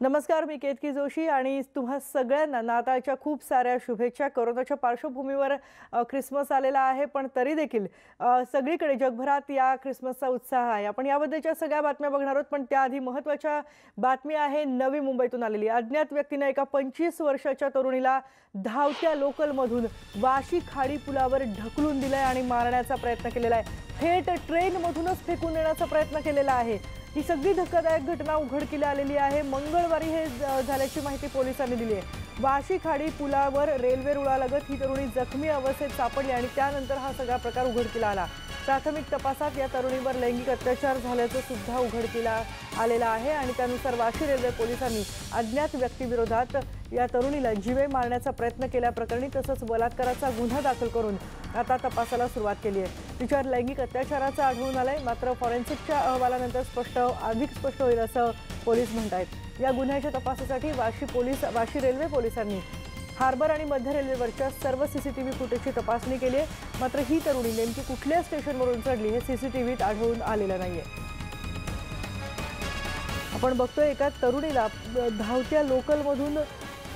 नमस्कार, मी केतकी जोशी आणि तुम्हा सगळ्यांना नाताळच्या खूप साऱ्या शुभेच्छा। कोरोनाच्या पार्श्वभूमीवर ख्रिसमस आलेला आहे, पण तरी देखील सगळीकडे जगभरात या ख्रिसमसचा उत्साह आहे। आपण याबद्दलच्या सगळ्या बातम्या बघणार आहोत, पण त्याआधी महत्त्वाच्या बातमी आहे नवी मुंबईतून आलेली। अज्ञात व्यक्तीने एका 25 वर्षाच्या तरुणीला धावत्या लोकलमधून वाशी खाडी पुलावर ढकलून दिलंय आणि मारण्याचा प्रयत्न केलेला आहे। थेट ट्रेनमधूनच फेकून देण्याचा प्रयत्न केलेला आहे। ही सगळी धक्कादायक घटना उघडकीला आलेली आहे। मंगळवारी हे झाल्याची माहिती पोलिसांनी दिली आहे। वाशी खाडी पुलावर रेल्वे रुळालगत ही तरुणी जखमी अवस्थेत सापडली आणि त्यानंतर हा सगळा प्रकार उघडकीला आला। प्राथमिक तपासात या तरुणीवर लैंगिक अत्याचार झाल्याचं सुद्धा उघडकीला आलेला आहे आणि त्यानुसार वाशी रेल्वे पोलिसांनी अज्ञात व्यक्तीविरोधात या तरुणीला जीवे मारण्याचा प्रयत्न केल्याप्रकरणी तसंच बलात्काराचा गुन्हा दाखल करून आता तपासाला सुरुवात केली आहे। तिच्यावर लैंगिक अत्याचाराचं आढळून आलंय, मात्र फॉरेन्सिकच्या अहवालानंतर अधिक स्पष्ट होईल असं पोलीस म्हणतायत। या गुन्ह्याच्या तपासासाठी वाशी रेल्वे पोलिसांनी हार्बर आणि मध्य रेल्वेवरच्या सर्व सीसीटीव्ही फुटेजची तपासणी केली आहे, मात्र ही तरुणी नेमकी कुठल्या स्टेशनवरून चढली हे सीसीटीव्हीत आढळून आलेलं नाहीये। आपण बघतोय एका तरुणीला धावत्या लोकलमधून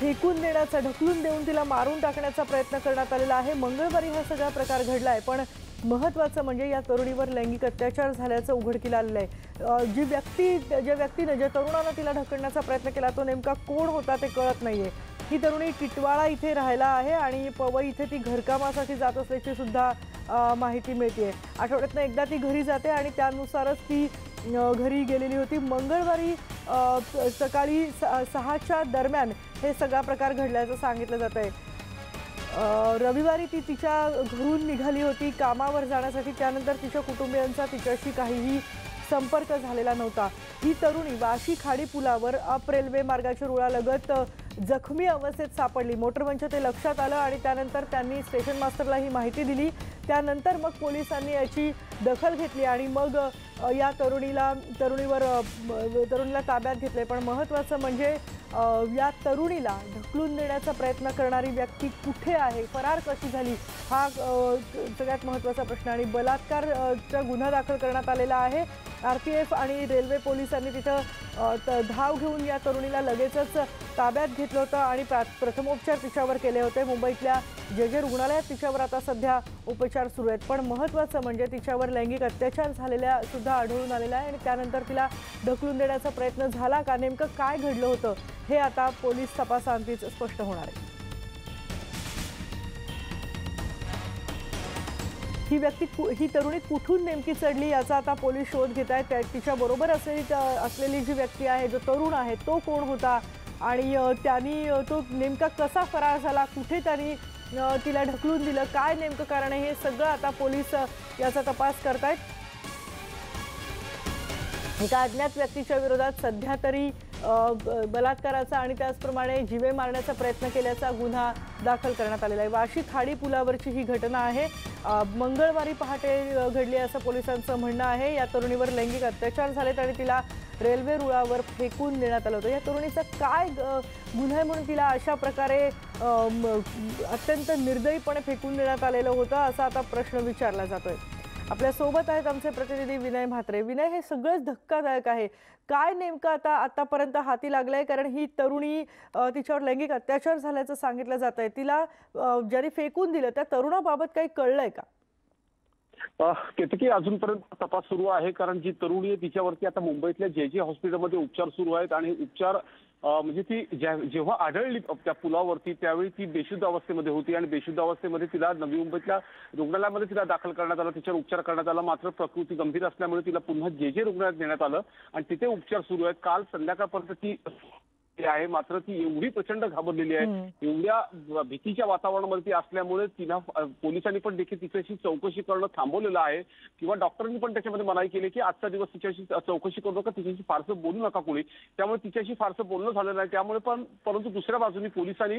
फेकून देण्याचा, ढकलून देऊन तिला मारून टाकण्याचा प्रयत्न करण्यात आलेला आहे। मंगळवारी हा सगळा प्रकार घडलाय, पण महत्त्वाचं म्हणजे या तरुणीवर लैंगिक अत्याचार झाल्याचं उघडकीला आलेलं आहे। ज्या तरुणानं तिला ढकलण्याचा प्रयत्न केला तो नेमका कोण होता ते कळत नाहीये। ही तरुणी टिटवाळा इथे राहायला आहे आणि पवई इथे ती घरकामासाठी जात असल्याची सुद्धा माहिती मिळते। आठवड्यातनं एकदा ती घरी जाते आणि त्यानुसारच ती घरी गेलेली होती। मंगळवारी सकाळी 6च्या दरम्यान हे सगळा प्रकार घडल्याचं सांगितलं जात आहे। रविवारी ती तिच्या घरून निघाली होती कामावर जाण्यासाठी, त्यानंतर तिच्या कुटुंबियांचा तिच्याशी काहीही संपर्क झालेला नव्हता। ही तरुणी वाशी खाडी पुलावर अप रेल्वे मार्गाच्या रुळालगत जखमी अवस्थेत सापडली। मोटरमनच्या ते लक्षात आलं आणि त्यानंतर त्यांनी स्टेशन मास्टरला ही माहिती दिली। त्यानंतर मग पोलिसांनी याची दखल घेतली आणि मग या तरुणीला ताब्यात घेतले। पण महत्त्वाचं म्हणजे या तरुणीला ढकलून देण्याचा प्रयत्न करणारी व्यक्ती कुठे आहे, फरार कशी झाली, हा सगळ्यात महत्त्वाचा प्रश्न। आणि बलात्कारचा गुन्हा दाखल करण्यात आलेला आहे। RPF आणि रेल्वे पोलिसांनी तिथं धाव घेऊन या तरुणीला लगेचच ताब्यात घेतलं होतं आणि प्रथमोपचार तिच्यावर केले होते। मुंबईतल्या जे रुग्णालयात तिच्यावर आता सध्या उपचार सुरू आहेत। पण महत्त्वाचं म्हणजे तिच्यावर लैंगिक अत्याचार झालेल्या सुद्धा आढळून आलेला आहे आणि त्यानंतर तिला ढकलून देण्याचा प्रयत्न झाला का, नेमकं काय घडलं होतं हे आता पोलीस तपासांतीच स्पष्ट होणार आहे। ही तरुणी कुठून नेमकी चढली याचा आता पोलीस शोध घेत आहेत। तिच्याबरोबर असलेली जी व्यक्ती आहे, जो तरुण आहे, तो कोण होता आणि तो नेमका कसा फरार झाला, कुठे त्यांनी तिला ढकलून दिलं, काय नेमकं कारण आहे, हे सगळं आता पोलीस याचा तपास करतायत। एका अज्ञात व्यक्तीच्या विरोधात सध्या तरी बलात्काराचा आणि त्याचप्रमाणे जीवे मारण्याचा प्रयत्न केल्याचा गुन्हा दाखल करण्यात आलेला आहे। वाशी खाडी पुलावरची ही घटना आहे। मंगळवारी पहाटे घडली असं पोलिसांचं म्हणणं आहे। या तरुणीवर लैंगिक अत्याचार झालेत आणि तिला रेल्वे रुळावर फेकून देण्यात आलं होतं। या तरुणीचा काय गुन्हा आहे म्हणून तिला अशा प्रकारे अत्यंत निर्दयीपणे फेकून देण्यात आलेलं होतं, असा आता प्रश्न विचारला जातोय। आपल्या सोबत आहेत आमचे प्रतिनिधी विनय म्हात्रे। विनय, हे सगळंच धक्कादायक आहे। काय नेमकं आतापर्यंत हाती लागलंय? कारण ही तरुणी, तिच्यावर लैंगिक अत्याचार झाल्याचं सांगितलं जात आहे। तिला ज्यांनी फेकून दिलं त्या तरुणाबाबत काही कळलंय का? केतकी, अजूनपर्यंत तपास सुरू आहे, कारण जी तरुणी आहे तिच्यावरती आता मुंबईतल्या जे हॉस्पिटलमध्ये उपचार सुरू आहेत आणि उपचार म्हणजे ती जेव्हा आढळली त्या पुलावरती त्यावेळी ती बेशुद्ध अवस्थेमध्ये होती आणि बेशुद्ध अवस्थेमध्ये तिला नवी मुंबईतल्या रुग्णालयामध्ये तिला दाखल करण्यात आलं, तिच्यावर उपचार करण्यात आला। मात्र प्रकृती गंभीर असल्यामुळे तिला पुन्हा जे रुग्णालयात नेण्यात आलं आणि तिथे उपचार सुरू आहेत। काल संध्याकाळपर्यंत ती आहे, मात्र ती एवढी प्रचंड घाबरलेली आहे, एवढ्या भीतीच्या वातावरणामध्ये ती असल्यामुळे तिला पोलिसांनी पण देखील तिच्याशी चौकशी करणं थांबवलेलं आहे किंवा डॉक्टरांनी पण त्याच्यामध्ये मनाई केली की आजचा दिवस तिच्याशी चौकशी करू नका, तिच्याशी फारसं बोलू नका कोणी। त्यामुळे तिच्याशी फारसं बोलणं झालं नाही। त्यामुळे परंतु दुसऱ्या बाजूने पोलिसांनी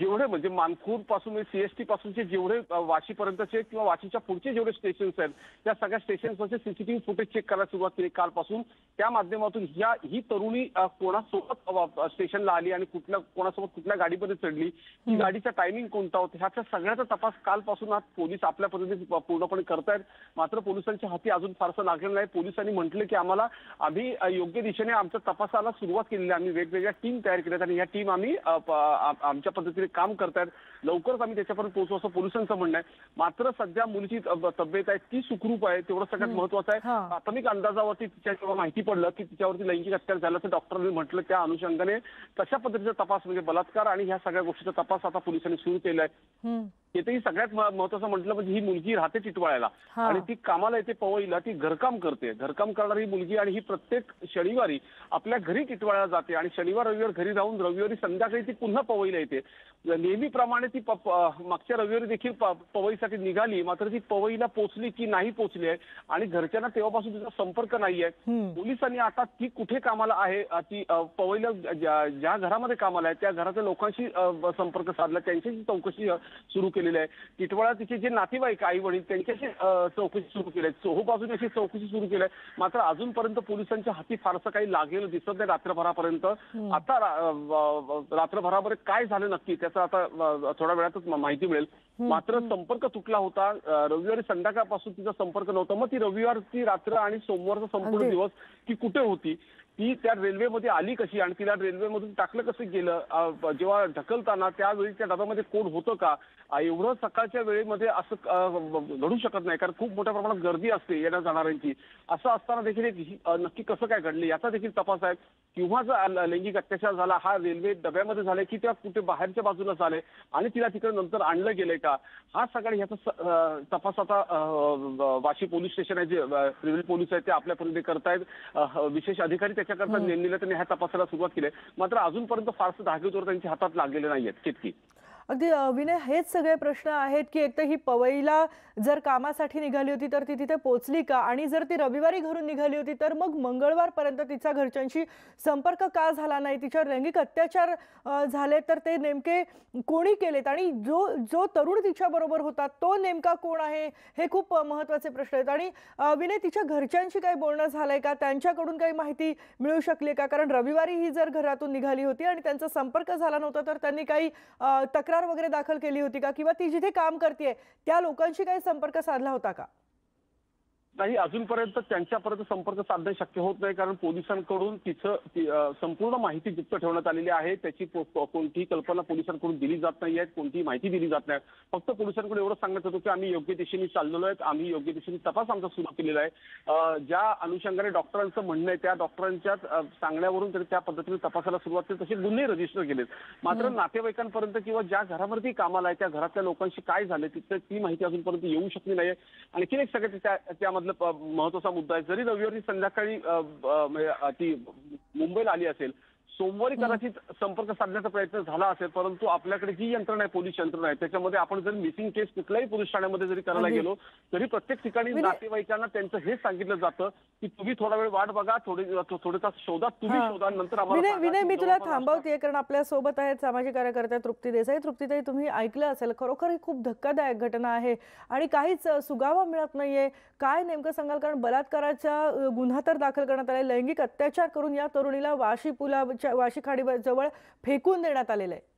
जेवढे म्हणजे मानखूर पासून CST पासूनचे जेवढे वाशीपर्यंतचे किंवा वाशीच्या पुढचे जेवढे स्टेशन्स आहेत त्या सगळ्या स्टेशन्सवरचे सीसीटीव्ही फुटेज चेक करायला सुरुवात केली कालपासून। त्या माध्यमातून ही तरुणी कोणासोबत स्टेशनला आली आणि कोणासोबत कुठल्या गाडीमध्ये चढली, की गाडीचा टायमिंग कोणता होता, ह्याचा सगळ्याचा तपास कालपासून आज पोलीस आपल्या पद्धतीने पूर्णपणे करतायत. मात्र पोलिसांच्या हाती अजून फारसं लागलेलं नाही. पोलिसांनी म्हटलं की आम्ही योग्य दिशेने आमच्या तपासाला सुरुवात केलेली आहे. आम्ही वेगवेगळ्या टीम तयार केल्यात आणि या टीम आम्ही आमच्या पद्धतीने काम करतायत. लवकरच आम्ही त्याच्यापर्यंत पोहोचू असं पोलिसांचं म्हणणं आहे. मात्र सध्या मुलीची तब्येत आहे ती सुखरूप आहे, तेवढं सगळ्यात महत्वाचं आहे. प्राथमिक अंदाजावरती तिच्या जेव्हा माहिती पडलं की तिच्यावरती लैंगिक अत्याचार झाला तर डॉक्टरांनी म्हटलं त्या अनुषंगाने तशा पद्धतीचा तपास म्हणजे बलात्कार आणि ह्या सगळ्या गोष्टीचा तपास आता पोलिसांनी सुरू केलाय. येथेही सगळ्यात महत्वाचं म्हटलं म्हणजे ही मुलगी राहते टिटवाळ्याला आणि ती कामाला येते पवईला, ती घरकाम करते. घरकाम करणारी मुलगी आणि ही प्रत्येक शनिवारी आपल्या घरी टिटवाळ्याला जाते आणि शनिवार रविवार घरी राहून रविवारी संध्याकाळी ती पुन्हा पवईला येते. नेहमीप्रमाणे ती मागच्या रविवारी देखील पवईसाठी निघाली, मात्र ती पवईला पोहोचली की नाही पोहोचली आहे आणि घरच्यांना तेव्हापासून तिचा संपर्क नाहीये. पोलिसांनी आता ती कुठे कामाला आहे, ती पवईला ज्या घरामध्ये कामाला आहे त्या घरातल्या लोकांशी संपर्क साधला, त्यांच्याशी चौकशी सुरू केलेली आहे. टिटवाळा तिचे जे नातेवाईक आई वडील त्यांच्याशी चौकशी सुरू केली आहे. चोहोबाजूने अशी चौकशी सुरू केली आहे. मात्र अजूनपर्यंत पोलिसांच्या हाती फारसं काही लागलेलं दिसत नाही रात्रभरापर्यंत. आता रात्रभरामध्ये काय झालं नक्की त्याचा आता थोड्या वेळातच माहिती मिळेल. मात्र संपर्क तुटला होता. रविवारी संध्याकाळपासून तिचा संपर्क नव्हता. मग ती रविवारची रात्र आणि सोमवारचा संपूर्ण दिवस ती कुठे होती, ती त्या रेल्वेमध्ये आली कशी आणि तिला रेल्वेमधून टाकलं कसं गेलं, जेव्हा ढकलताना त्यावेळी त्या डब्यामध्ये कोण होतं का, एवढं सकाळच्या वेळेमध्ये असं घडू शकत नाही कारण खूप मोठ्या प्रमाणात गर्दी असते येण्या जाणाऱ्यांची. असं असताना देखील नक्की कसं काय घडलं याचा देखील तपास आहे. किंवा जर लैंगिक अत्याचार झाला हा रेल्वे डब्यामध्ये झालाय की त्या कुठे बाहेरच्या बाजूला झालंय आणि तिला तिकडे नंतर आणलं गेलंय का, हा सगळा ह्याचा तपास आता वाशी पोलीस स्टेशन आहे जे सिव्हिल पोलीस आहेत ते आपल्या पद्धतीने करतायत. विशेष अधिकारी त्याच्याकरता नेमलेले त्यांनी ह्या तपासाला सुरुवात केली. मात्र अजूनपर्यंत फारसं धागेदोर त्यांच्या हातात लागलेले नाहीयेत. कितकी अगदी विनय, हेच सगळे प्रश्न आहेत की एक तर ही पवईला जर कामासाठी निघाली होती तर ती तिथे पोहोचली का, आणि जर ती रविवारी घरून निघाली होती तर मग मंगळवारपर्यंत तिचा घरच्यांशी संपर्क का झाला नाही, तिच्यावर लैंगिक अत्याचार झाले तर ते नेमके कोणी केलेत आणि जो जो तरुण तिच्या बरोबर होता तो नेमका कोण आहे, हे खूप महत्त्वाचे प्रश्न आहेत. आणि विनय, तिच्या घरच्यांशी काही बोलणं झालंय का, त्यांच्याकडून काही माहिती मिळू शकली का, कारण रविवारी ही जर घरातून निघाली होती आणि त्यांचा संपर्क झाला नव्हता तर त्यांनी काही तक्रार वगैरे दाखल केली होती का, किंवा ती जिथे काम करते त्या लोकांशी काही संपर्क साधला होता का? नाही, अजूनपर्यंत त्यांच्यापर्यंत संपर्क साधणे शक्य होत नाही कारण पोलिसांकडून तिचं संपूर्ण माहिती गुप्त ठेवण्यात आलेली आहे. त्याची कोणतीही कल्पना पोलिसांकडून दिली जात नाहीये, कोणतीही माहिती दिली जात नाही. फक्त पोलिसांकडे एवढं सांगण्यात येतं की आम्ही योग्य दिशेने चाललेलो आहेत, आम्ही योग्य दिशेने तपास आमचा सुरू केलेला आहे. ज्या अनुषंगाने डॉक्टरांचं म्हणणं आहे त्या डॉक्टरांच्या सांगण्यावरून त्या पद्धतीने तपासाला सुरुवात केली, तसे गुन्हे रजिस्टर केलेत. मात्र नातेवाईकांपर्यंत किंवा ज्या घरामध्ये कामाला आहे त्या घरातल्या लोकांशी काय झाले ती माहिती अजूनपर्यंत येऊ शकली नाहीये. आणखी एक सगळ्यात त्यामधलं महत्वाचा मुद्दा आहे, जरी रविवारी संध्याकाळी ती मुंबईला आली असेल, सोमवारी कदाचित संपर्क साधण्याचा प्रयत्न झाला असेल, परंतु आपल्याकडे जी यंत्रणा आहे पोलीस यंत्रणा आहे त्याच्यामध्ये आपण जर मिसिंग केस कुठल्याही पोलीस ठाण्यामध्ये जरी करायला गेलो तरी प्रत्येक ठिकाणी नातेवाईकांना त्यांचं हे सांगितलं जातं की तुम्ही थोडा वेळ वाट बघा, थोडे तास शोधा, तुम्ही शोधा, नंतर आम्हाला. विनय, मी तुला थांबवते कारण आपल्या सोबत आहेत सामाजिक कार्यकर्त्या तृप्ती देसाई. तृप्तीताई, तुम्ही ऐकलं असेल, खरोखर ही खूप धक्कादायक घटना आहे आणि काहीच सुगावा मिळत नाहीये. काय नेमकं सांगाल, कारण बलात्काराचा गुन्हा तर दाखल करण्यात आलाय, लैंगिक अत्याचार करून या तरुणीला वाशी खाडी जवळ फेकून देण्यात आलेलं आहे.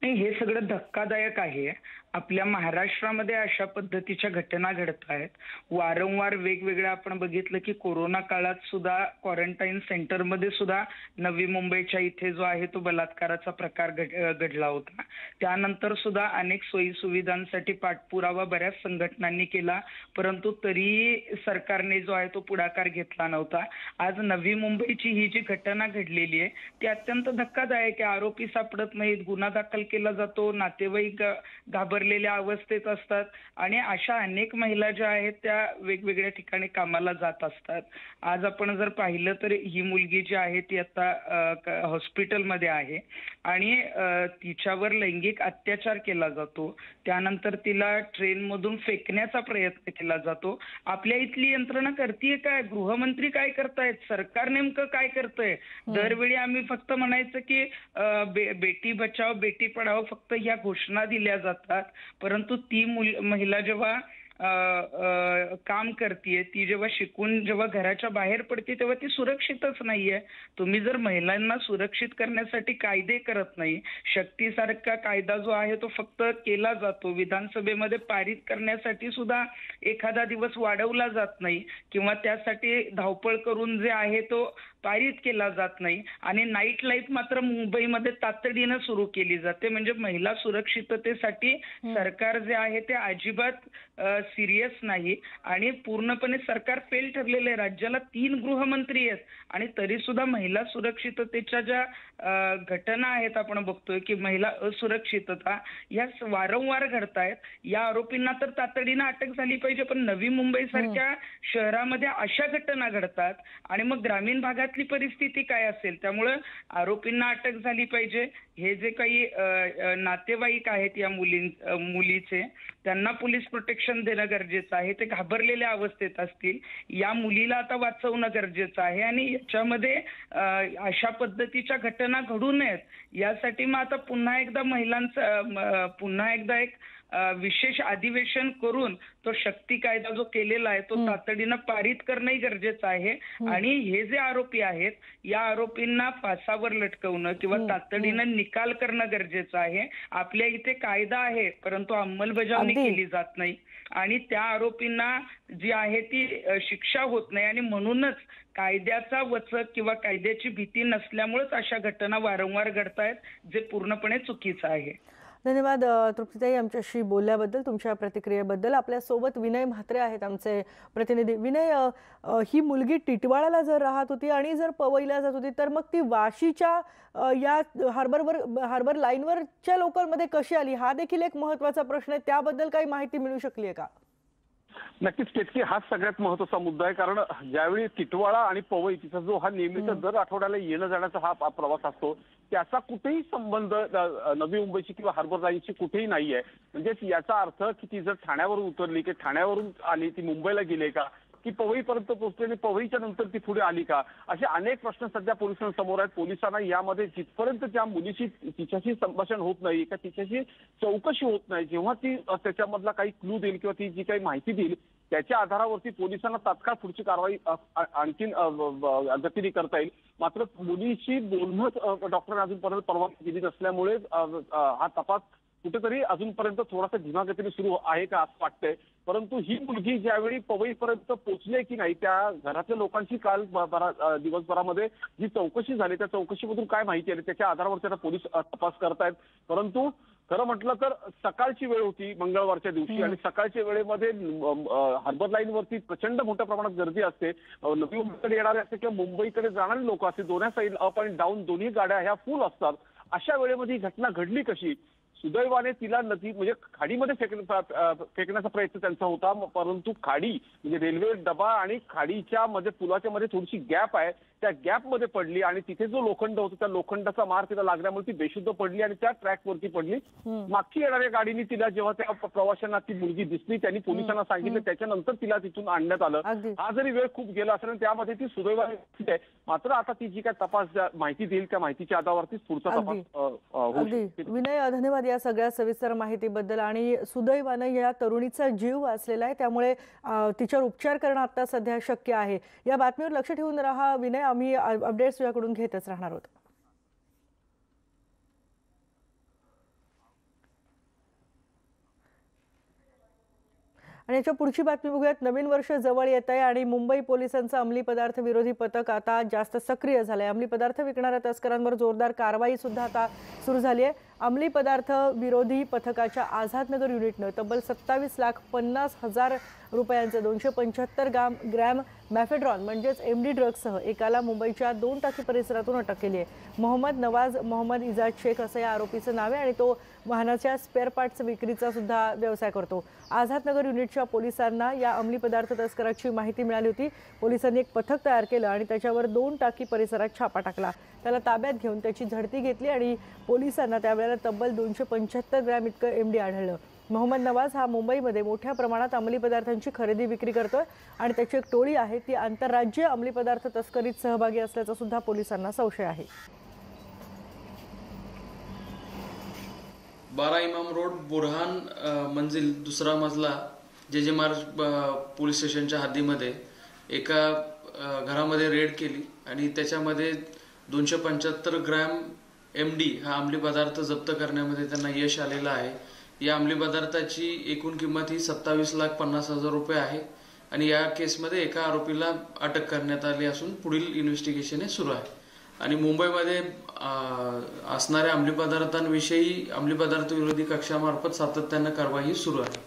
नाही, हे सगळं धक्कादायक आहे. आपल्या महाराष्ट्रामध्ये अशा पद्धतीच्या घटना घडत आहेत वारंवार. वेगवेगळ्या आपण बघितलं की कोरोना काळात सुद्धा क्वारंटाईन सेंटरमध्ये सुद्धा नवी मुंबईच्या इथे जो आहे तो बलात्काराचा प्रकार घडला होता. त्यानंतर सुद्धा अनेक सोयी सुविधांसाठी पाठपुरावा बऱ्याच संघटनांनी केला, परंतु तरी सरकारने जो आहे तो पुढाकार घेतला नव्हता. आज नवी मुंबईची ही जी घटना घडलेली आहे ती अत्यंत धक्कादायक आहे. आरोपी सापडत नाहीत, गुन्हा दाखल केला जातो, नातेवाईक घाबरलेल्या अवस्थेत असतात आणि अशा अनेक महिला ज्या आहेत त्या वेगवेगळ्या ठिकाणी कामाला जात असतात. आज आपण जर पाहिलं तर ही मुलगी जी आहे ती आता हॉस्पिटलमध्ये आहे आणि तिच्यावर लैंगिक अत्याचार केला जातो. त्यानंतर तिला ट्रेनमधून फेकण्याचा प्रयत्न केला जातो. आपल्या इथली यंत्रणा करतीये काय? गृहमंत्री काय करतायत? सरकार नेमकं काय करतंय? दरवेळी आम्ही फक्त म्हणायचं की बेटी बचाव बेटी पढाओ फक्त ह्या घोषणा दिल्या जातात, परंतु ती महिला जेव्हा काम करते, ती जेव्हा शिकून जेव्हा घराच्या बाहेर पडते तेव्हा ती सुरक्षितच नाहीये. तुम्ही जर महिलांना सुरक्षित करण्यासाठी कायदे करत नाही, शक्तीसारखा कायदा जो आहे तो फक्त केला जातो, विधानसभेमध्ये पारित करण्यासाठी सुद्धा एखादा दिवस वाढवला जात नाही किंवा त्यासाठी धावपळ करून जे आहे तो पारित केला जात नाही आणि नाईट लाईफ मात्र मुंबईमध्ये तातडीनं सुरू केली जाते. म्हणजे महिला सुरक्षिततेसाठी सरकार जे आहे ते अजिबात सिरियस नाही आणि पूर्णपणे सरकार फेल ठरलेलं आहे. राज्याला 3 गृहमंत्री आहेत आणि तरी सुद्धा महिला सुरक्षिततेच्या ज्या घटना आहेत आपण बघतोय की महिला असुरक्षितता या वारंवार घडतायत. या आरोपींना तर तातडीनं अटक झाली पाहिजे, पण नवी मुंबई सारख्या शहरामध्ये अशा घटना घडतात आणि मग ग्रामीण भागातली परिस्थिती काय असेल. त्यामुळे आरोपींना अटक झाली पाहिजे. हे जे काही नातेवाईक आहेत या मुलीचे, त्यांना पोलीस प्रोटेक्शन देणं गरजेचं आहे. ते घाबरलेल्या अवस्थेत असतील. या मुलीला आता वाचवणं गरजेचं आहे आणि याच्यामध्ये अशा पद्धतीच्या घटना घडू नयेत यासाठी मग आता पुन्हा एकदा एक विशेष अधिवेशन करून तो शक्ती कायदा जो केलेला आहे तो तातडीनं पारित करणंही गरजेचं आहे आणि हे जे आरोपी आहेत या आरोपींना फासावर लटकवणं किंवा तातडीनं निकाल करणं गरजेचं आहे. आपल्या इथे कायदा आहे परंतु अंमलबजावणी केली जात नाही आणि त्या आरोपींना जी आहे ती शिक्षा होत नाही आणि म्हणूनच कायद्याचा वचक किंवा कायद्याची भीती नसल्यामुळेच अशा घटना वारंवार घडतायत, जे पूर्णपणे चुकीचं आहे. धन्यवाद तृप्तीताई, आमच्याशी बोलल्याबद्दल, तुमच्या प्रतिक्रियेबद्दल. आपल्यासोबत विनय म्हात्रे आहेत आमचे प्रतिनिधी. विनय, ही मुलगी टिटवाळाला जर राहत होती आणि जर पवईला जात होती तर मग ती वाशीच्या या हार्बर लाईनवरच्या लोकलमध्ये कशी आली, हा देखील एक महत्त्वाचा प्रश्न आहे. त्याबद्दल काही माहिती मिळू शकली आहे का? नक्कीच केतकी, हाच सगळ्यात महत्त्वाचा मुद्दा आहे. कारण ज्यावेळी टिटवाळा आणि पवई तिचा जो हा नेहमीचा दर आठवड्याला येणं जाण्याचा हा प्रवास असतो, त्याचा कुठेही संबंध नवी मुंबईशी किंवा हार्बर लाईनशी कुठेही नाही आहे. म्हणजे याचा अर्थ की ती जर ठाण्यावरून उतरली की ठाण्यावरून आली, ती मुंबईला गेली का, की पवईपर्यंत पोहोचली आणि पवईच्या नंतर ती पुढे आली का, असे अनेक प्रश्न सध्या पोलिसांसमोर आहेत. पोलिसांना यामध्ये जिथपर्यंत त्या मुलीशी तिच्याशी संभाषण होत नाही का तिच्याशी चौकशी होत नाही, जेव्हा ती त्याच्यामधला काही क्लू देईल किंवा ती जी काही माहिती देईल त्याच्या आधारावरती पोलिसांना तात्काळ पुढची कारवाई आणखीन गतीने करता येईल. मात्र मुलीशी बोलणं डॉक्टरांनी अजूनपर्यंत परवानगी दिली नसल्यामुळे हा तपास कुठेतरी अजूनपर्यंत थोडासा धीमा गतीने सुरू आहे का असं वाटतंय. परंतु ही मुलगी ज्यावेळी पवईपर्यंत पोहोचली की नाही, त्या घरातल्या लोकांची काल दिवसभरामध्ये जी चौकशी झाली त्या चौकशीमधून काय माहिती आली त्याच्या आधारावर आता पोलीस तपास करतायत. परंतु खरं म्हटलं तर सकाळची वेळ होती मंगळवारच्या दिवशी आणि सकाळच्या वेळेमध्ये हार्बर लाईनवरती प्रचंड मोठ्या प्रमाणात गर्दी असते. नवी मुंबईकडे येणारे असते किंवा मुंबईकडे जाणारे लोक असते, दोन्ही साईड अप आणि डाऊन दोन्ही गाड्या ह्या फुल असतात. अशा वेळेमध्ये ही घटना घडली कशी? सुदैवाने तिला नदी म्हणजे खाडीमध्ये फेकण्याचा प्रयत्न त्यांचा होता, परंतु खाडी म्हणजे रेल्वे डबा आणि खाडीच्या मध्ये पुलाच्या मध्ये थोडीशी गॅप आहे, त्या गॅप मध्ये पडली आणि तिथे जो लोखंड होता त्या लोखंडाचा मार तिला लागल्यामुळे ती बेशुद्ध पडली आणि त्या ट्रॅक वरती पडली. मागची येणाऱ्या गाडीने तिला जेव्हा त्या प्रवाशांना ती मुलगी दिसली त्यांनी पोलिसांना सांगितलं, त्याच्यानंतर तिला तिथून आणण्यात आलं. हा जरी वेळ खूप गेला असेल त्यामध्ये ती सुदैवाने आहे. मात्र आता ती जी काय तपास माहिती देईल त्या माहितीच्या आधारावरतीच पुढचा तपास होईल. विनय, धन्यवाद या सगळ्या सविस्तर माहितीबद्दल. आणि सुदैवाने या तरुणीचा जीव वाचलेला आहे, त्यामुळे तिच्यावर उपचार करणं आता सध्या शक्य आहे. या बातमीवर लक्ष ठेवून राहा विनय, आम्ही अपडेट्स तुझ्याकडून घेतच राहणार आहोत. आणि याच्या पुढची बातमी बघूयात. नवीन वर्ष जवळ येत आहे आणि मुंबई पोलिसांचं अंमली पदार्थ विरोधी पथक आता जास्त सक्रिय झालंय. अंमली पदार्थ विकणाऱ्या तस्करांवर जोरदार कारवाई सुद्धा आता सुरू झाली आहे. अंमली पदार्थ विरोधी पथकाच्या आझादनगर युनिटनं तब्बल 27,50,000 रुपयांचं 275 ग्रॅम मॅफेड्रॉन म्हणजेच MD ड्रग्ससह एकाला मुंबईच्या 2 टाकी परिसरातून अटक केली आहे. मोहम्मद नवाज मोहम्मद इजाज शेख असं या आरोपीचं नाव आहे आणि तो वाहनाच्या स्पेअर पार्ट्स विक्रीचा सुद्धा व्यवसाय करतो. आझादनगर युनिटच्या पोलिसांना या अंमली पदार्थ तस्कराची माहिती मिळाली होती. पोलिसांनी एक पथक तयार केलं आणि त्याच्यावर 2 टाकी परिसरात छापा टाकला. त्याला ताब्यात घेऊन त्याची झडती घेतली आणि पोलिसांना त्यावेळेला तब्बल 275 ग्रॅम इतकं MD आढळलं. मोहम्मद नवाज हा मुंबईमध्ये मोठ्या प्रमाणात अंमली पदार्थांची खरेदी विक्री करतोय आणि त्याची एक टोळी आहे ती आंतरराज्यीय अंमली पदार्थ तस्करीत सहभागी असल्याचा सुद्धा पोलिसांना संशय आहे. 12 इमाम रोड बुरहान मंजिल दुसरा मजला जे मार्ग पोलीस स्टेशनच्या हद्दीमध्ये एका घरामध्ये रेड केली आणि त्याच्यामध्ये 275 ग्रॅम MD हा अंमली पदार्थ जप्त करण्यामध्ये त्यांना यश आलेलं आहे। या अंमली पदार्थाची एकूण किंमत ही 27,50,000 रुपये आहे आणि या केसमध्ये एका आरोपीला अटक करण्यात आली असून पुढील इन्व्हेस्टिगेशन हे सुरू आहे। आणि मुंबईमध्ये असणाऱ्या अंमली पदार्थांविषयी अंमली पदार्थ विरोधी कक्षामार्फत सातत्याने कारवाई सुरू आहे।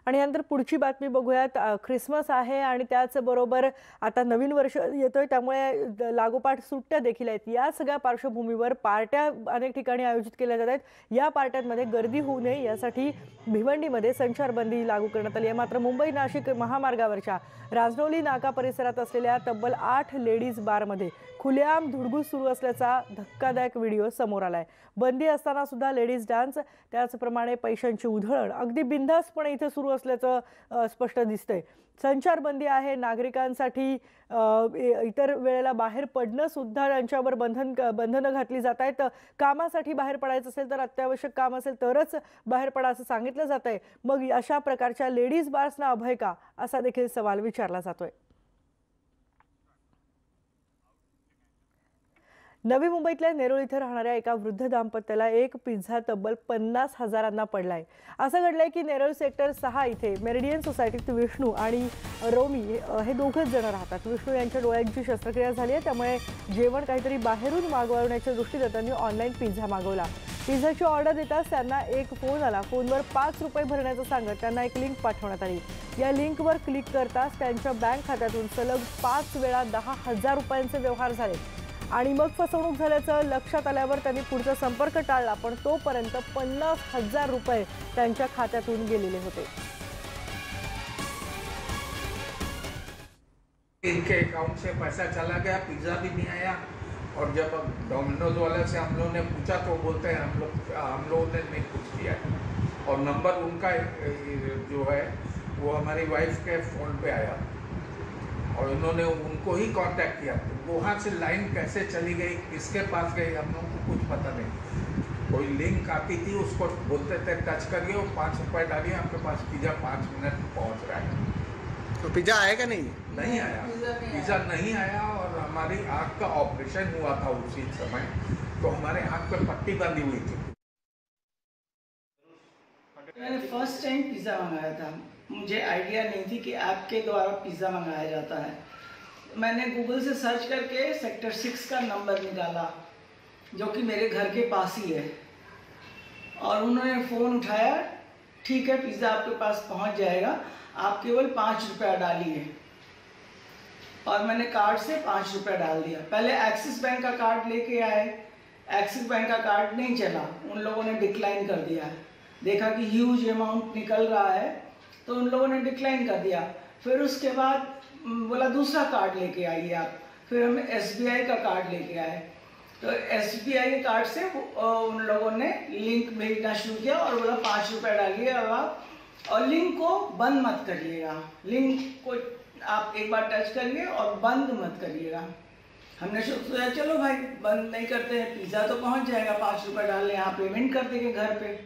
आणि नंतर पुढची बातमी बघूयात। ख्रिसमस आहे आणि त्याचबरोबर आता नवीन वर्ष येतोय, त्यामुळे लागोपाठ सुट्ट्या देखील आहेत। या सगळ्या पार्श्वभूमीवर पार्ट्या अनेक ठिकाणी आयोजित केल्या जात आहेत। या पार्ट्यांमध्ये गर्दी होऊ नये यासाठी भिवंडीमध्ये संचारबंदी लागू करण्यात आली आहे। मात्र मुंबई नाशिक महामार्गावरच्या राजनौली नाका परिसरात असलेल्या तब्बल 8 लेडीज बारमध्ये खुलेआम धुडगूस सुरू असल्याचा धक्कादायक व्हिडिओ समोर आलाय। बंदी असताना सुद्धा लेडीज डान्स, त्याचप्रमाणे पैशांची उधळण अगदी बिनधास्तपणे इथे सुरू असल्याचं स्पष्ट दिसतंय। संचारबंदी आहे, नागरिकांसाठी इतर वेळेला बाहेर पडणं सुद्धा त्यांच्यावर बंधनं घातली जात आहेत। कामासाठी बाहेर पडायचं असेल तर अत्यावश्यक काम असेल तरच बाहेर पडा असं सांगितलं जात आहे। मग अशा प्रकारच्या लेडीज बार्सना अभय का, असा देखील सवाल विचारला जातोय। नवी मुंबईतल्या नेरुळ इथे राहणाऱ्या एका वृद्ध दाम्पत्याला एक पिझ्झा तब्बल 50,000 पडलाय। असं घडलंय की नेरुळ सेक्टर 6 इथे मेरिडियन सोसायटीत विष्णू आणि रोमी हे दोघंच जण राहतात। विष्णू यांच्या डोळ्यांची शस्त्रक्रिया झाली आहे, त्यामुळे जेवण काहीतरी बाहेरून मागवण्याच्या दृष्टीने त्यांनी ऑनलाईन पिझ्झा मागवला। पिझ्झाची ऑर्डर देताच त्यांना एक फोन आला। फोनवर 5 रुपये भरण्याचं सांगत त्यांना एक लिंक पाठवण्यात आली। या लिंकवर क्लिक करताच त्यांच्या बँक खात्यातून सलग 5 वेळा 10,000 रुपयांचे व्यवहार झाले आणि मग फसवणूक झाल्याचं लक्षात आल्यावर त्यांनी पुढचा संपर्क टाळला, पण तोपर्यंत 50,000 रुपये त्यांच्या खात्यातून गेलेले होते। इनके अकाउंट से पैसा चला गया, पिज्ज़ा भी नहीं आया। और जब डोमिनोज वाले से हम लोगों ने पूछा तो बोलते हैं हम लोगों ने नहीं कुछ किया। और नंबर उनका जो है वो हमारी वाइफ के फ़ोन पे आया और उन्होंने उनको ही कांटेक्ट किया। वहाँ से लाइन कैसे चली गई, किसके पास गई, हम लोगों को कुछ पता नहीं। कोई लिंक आती थी, उसको बोलते थे टच करिए और 5 रुपये डालिए, आपके पास पिज़्ज़ा 5 मिनट में पहुँच रहा है। तो पिज़्ज़ा आया क्या? नहीं आया, पिज़्ज़ा नहीं आया। और हमारी आँख का ऑपरेशन हुआ था उसी समय, तो हमारे आँख पे पट्टी बंधी हुई थी। मैंने फर्स्ट टाइम पिज़्ज़ा मंगाया था। मुझे आइडिया नहीं थी कि ऐप के द्वारा पिज़्ज़ा मंगाया जाता है। मैंने गूगल से सर्च करके सेक्टर 6 का नंबर निकाला, जो कि मेरे घर के पास ही है, और उन्होंने फ़ोन उठाया। ठीक है, पिज़्ज़ा आपके पास पहुंच जाएगा, आप केवल 5 रुपया डालिए। और मैंने कार्ड से 5 रुपया डाल दिया। पहले एक्सिस बैंक का कार्ड लेके आए, एक्सिस बैंक का कार्ड नहीं चला, उन लोगों ने डिक्लाइन कर दिया। देखा कि ह्यूज अमाउंट निकल रहा है, तो उन लोगों ने डिक्लाइन कर दिया। फिर उसके बाद बोला दूसरा कार्ड लेके आइए आप। फिर हम SBI का कार्ड लेके आए, तो SBI के कार्ड से उन लोगों ने लिंक भेजना शुरू किया और बोला 5 रुपये डालिए अब आप, और लिंक को बंद मत करिएगा। लिंक को आप एक बार टच करिए और बंद मत करिएगा। हमने सोचा चलो भाई बंद नहीं करते हैं, पिज़्ज़ा तो पहुंच जाएगा, 5 रुपये डाल यहाँ पेमेंट कर देंगे घर पे।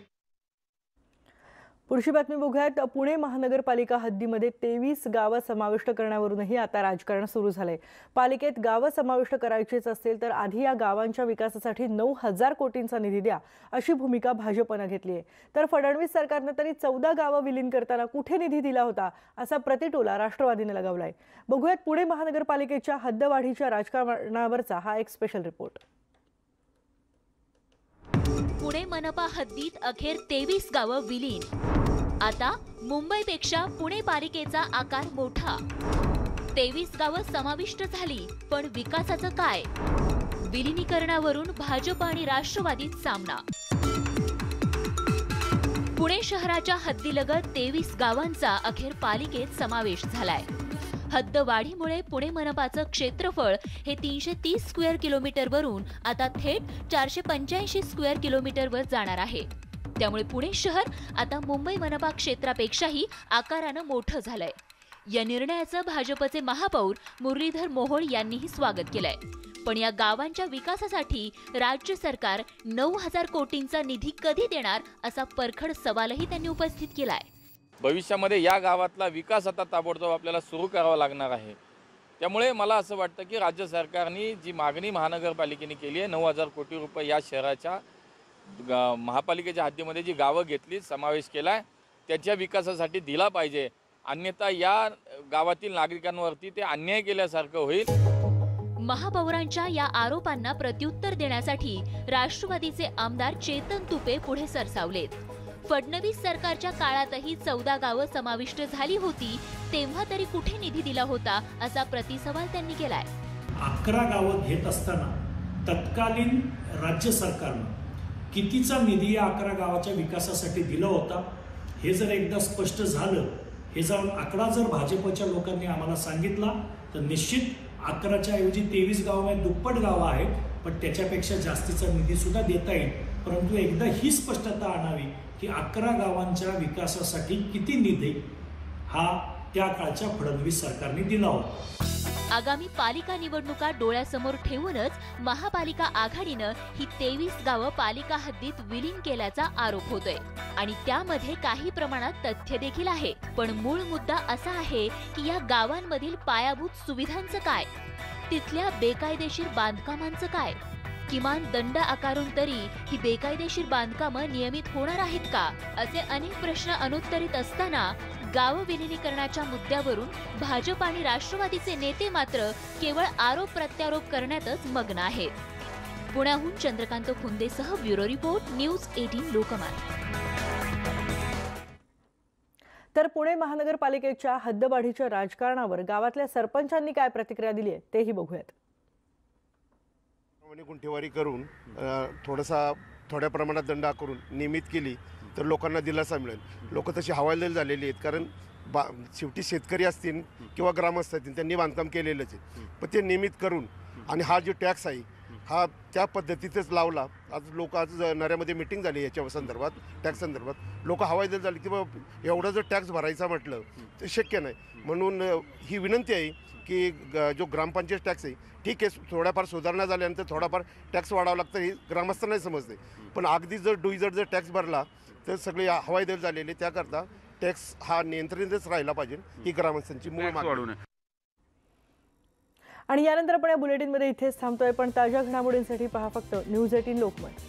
पुढची बातमी बघूयात। पुणे महानगरपालिका हद्दीमध्ये 23 गावं समाविष्ट करण्यावरूनही आता राजकारण सुरू झालंय। पालिकेत गावं समाविष्ट करायचीच असतील तर आधी या गावांच्या विकासासाठी 9,000 कोटींचा निधी द्या, अशी भूमिका भाजपने घेतली आहे। तर फडणवीस सरकारने तरी 14 गावं विलीन करताना कुठे निधी दिला होता, असा प्रतिटोला राष्ट्रवादीने लगावलाय। बघूयात पुणे महानगरपालिकेच्या हद्दवाढीच्या राजकारणावरचा हा एक स्पेशल रिपोर्ट। पुणे मनपा हद्दीत अखेर 23 गावं विलीन। आता मुंबईपेक्षा पुणे पालिकेचा आकार मोठा। 23 गावं समाविष्ट झाली, पण विकासाचं काय? विलीनीकरणावरून भाजप आणि राष्ट्रवादीत सामना। पुणे शहराच्या हद्दीलगत 23 गावांचा अखेर पालिकेत समावेश झालाय। हद्दवाढीमुळे पुणे मनपाचं क्षेत्रफळ हे 330 स्क्वेअर किलोमीटरवरून आता थेट 485 स्क्वेअर किलोमीटरवर जाणार आहे। त्यामुळे पुणे शहर आता मुंबई मनपा क्षेत्रापेक्षाही आकारानं मोठं झालंय। या निर्णयाचं भाजपचे महापौर मुरलीधर मोहोळ यांनीही स्वागत केलंय। पण या गावांच्या विकासासाठी राज्य सरकार 9,000 कोटींचा निधी कधी देणार, असा परखड सवालही त्यांनी उपस्थित केलाय। भविष्यामध्ये या गावातला विकास आता ताबडतोब आपल्याला सुरू करावा लागणार आहे। त्यामुळे मला असं वाटतं की राज्य सरकारने जी मागणी महानगरपालिकेने केली आहे 9,000 कोटी रुपये या शहराच्या महापालिकेच्या हद्दीमध्ये जी गावं घेतली समावेश केला आहे त्याच्या विकासासाठी दिला पाहिजे, अन्यथा या गावातील नागरिकांवरती ते अन्याय केल्यासारखं होईल। महापौरांच्या या आरोपांना प्रत्युत्तर देण्यासाठी राष्ट्रवादीचे आमदार चेतन तुपे पुढे सरसावलेत। फडणवीस सरकारच्या काळातही 14 गावं समाविष्ट झाली होती, तेव्हा तरी कुठे निधी दिला होता असा प्रतिसवाल त्यांनी केलाय। 11 गावं घेत असताना तत्कालीन राज्य सरकारनं कितीचा निधी या 11 गावाच्या विकासासाठी दिला होता हे जर एकदा स्पष्ट झालं, हे जर आकडा जर भाजपच्या लोकांनी आम्हाला सांगितला तर निश्चित 11च्या ऐवजी 23 गावांमध्ये दुप्पट गावं आहेत, पण त्याच्यापेक्षा जास्तीचा निधी सुद्धा देता येईल। परंतु एकदा ही स्पष्टता आणावी की 11 गावांच्या विकासासाठी किती निधी हा त्या काळच्या फडणवीस सरकारने दिला होता। आगामी पालिका निवडणुका डोळ्यासमोर ठेवूनच महापालिका आघाडीनं ही 23 गावं पालिका हद्दीत विलीन केल्याचा आरोप होतोय आणि त्यामध्ये काही प्रमाणात तथ्य देखील आहे। पण मूळ मुद्दा असा आहे की या गावांमधील पायाभूत सुविधांचं काय, तिथल्या बेकायदेशीर बांधकामांचं काय, किमान दंड आकारून तरी ही बेकायदेशीर बांधकामं नियमित होणार आहेत का, असे अनेक प्रश्न अनुत्तरित असताना गाव विलिनीकरणाच्या मुद्द्यावरून भाजप आणि राष्ट्रवादीचे नेते मात्र केवळ आरोप प्रत्यारोप करण्यातच मग्न आहेत। पुण्याहून चंद्रकांत खुंदेसह ब्युरो रिपोर्ट, न्यूज 18 लोकमत। तर पुणे महानगरपालिकेच्या हद्दवाढीच्या राजकारणावर गावातल्या सरपंचांनी काय प्रतिक्रिया दिली आहे तेही बघूयात। गुंठेवारी करून थोड्या प्रमाणात दंड आकारून नियमित केली तर लोकांना दिलासा मिळेल। लोक तशी हवालदिल झालेली आहेत, कारण शेवटी शेतकरी असतील किंवा ग्रामस्थ असतील त्यांनी बांधकाम केलेलंच आहे, पण ते नियमित करून आणि हा जो टॅक्स आहे हा त्या पद्धतीतच लावला। आज नऱ्यामध्ये मिटिंग झाली याच्या संदर्भात, टॅक्स संदर्भात लोक हवालदिल झाले की बाबा एवढं जर टॅक्स भरायचा म्हटलं तर शक्य नाही। म्हणून ही विनंती आहे की जो ग्रामपंचायत टॅक्स आहे ठीक आहे, थोड्याफार सुधारणा झाल्यानंतर थोडाफार टॅक्स वाढावा लागतं हे ग्रामस्थांनाही समजते, पण अगदी जर डुईजर जर टॅक्स भरला तर सगळे हवाईदल झालेले, त्याकरता टॅक्स हा नियंत्रणच राहिला पाहिजे ही ग्रामस्थांची मूळ मागणी आहे। आणि यानंतर आपण या बुलेटिनमध्ये इथेच थांबतोय, पण ताज्या घडामोडींसाठी पहा फक्त न्यूज 18 लोकमत।